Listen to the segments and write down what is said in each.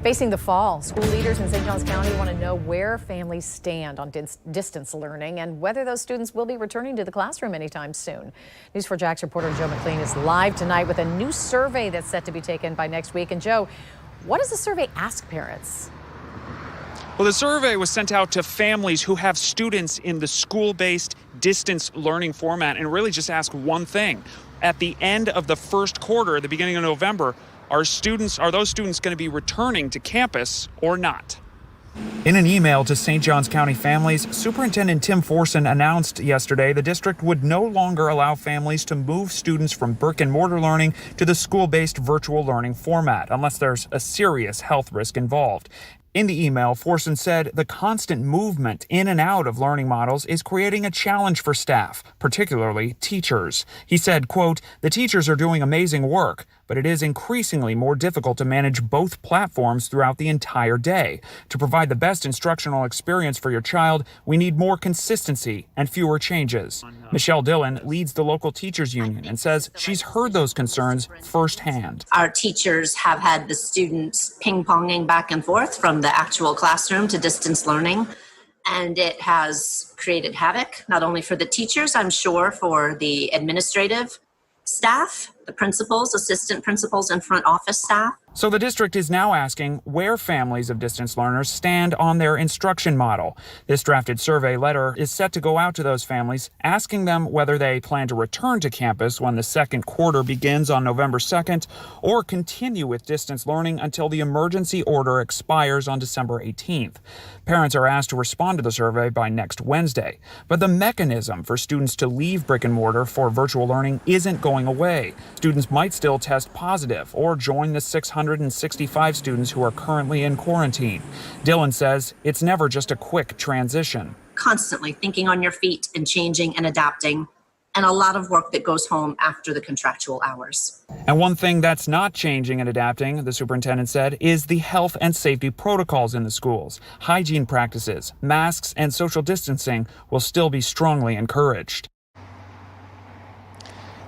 Facing the fall, school leaders in St. Johns County want to know where families stand on distance learning and whether those students will be returning to the classroom anytime soon. News4JAX reporter Joe McLean is live tonight with a new survey that's set to be taken by next week. And Joe, what does the survey ask parents? Well, the survey was sent out to families who have students in the school-based distance learning format and really just ask one thing. At the end of the first quarter, the beginning of November, are those students going to be returning to campus or not? In an email to St. Johns County families, Superintendent Tim Forson announced yesterday the district would no longer allow families to move students from brick and mortar learning to the school-based virtual learning format unless there's a serious health risk involved. In the email, Forson said the constant movement in and out of learning models is creating a challenge for staff, particularly teachers. He said, quote, "The teachers are doing amazing work, but it is increasingly more difficult to manage both platforms throughout the entire day. To provide the best instructional experience for your child, we need more consistency and fewer changes." Michelle Dillon leads the local teachers union and says she's heard those concerns firsthand. Our teachers have had the students ping-ponging back and forth from the actual classroom to distance learning, and it has created havoc, not only for the teachers, I'm sure for the administrative staff, the principals, assistant principals, and front office staff. So the district is now asking where families of distance learners stand on their instruction model. This drafted survey letter is set to go out to those families, asking them whether they plan to return to campus when the second quarter begins on November 2nd, or continue with distance learning until the emergency order expires on December 18th. Parents are asked to respond to the survey by next Wednesday. But the mechanism for students to leave brick and mortar for virtual learning isn't going away. Students might still test positive or join the 665 students who are currently in quarantine. Dillon says it's never just a quick transition. Constantly thinking on your feet and changing and adapting, and a lot of work that goes home after the contractual hours. And one thing that's not changing and adapting, the superintendent said, is the health and safety protocols in the schools. Hygiene practices, masks, and social distancing will still be strongly encouraged.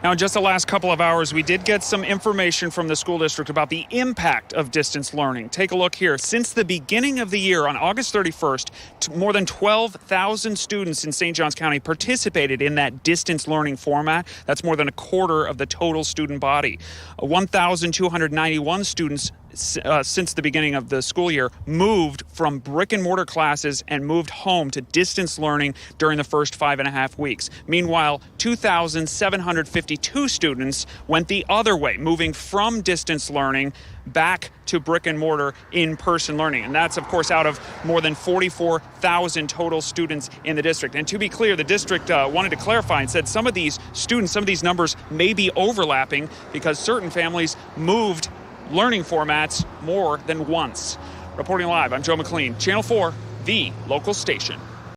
Now, in just the last couple of hours, we did get some information from the school district about the impact of distance learning. Take a look here. Since the beginning of the year, on August 31st, more than 12,000 students in St. Johns County participated in that distance learning format. That's more than a quarter of the total student body. 1,291 students since the beginning of the school year moved from brick and mortar classes and moved home to distance learning during the first 5.5 weeks. Meanwhile, 2,752 students went the other way, moving from distance learning back to brick and mortar in-person learning. And that's, of course, out of more than 44,000 total students in the district. And to be clear, the district wanted to clarify and said some of these students, some of these numbers may be overlapping because certain families moved learning formats more than once. Reporting live, I'm Joe McLean, Channel 4, the local station.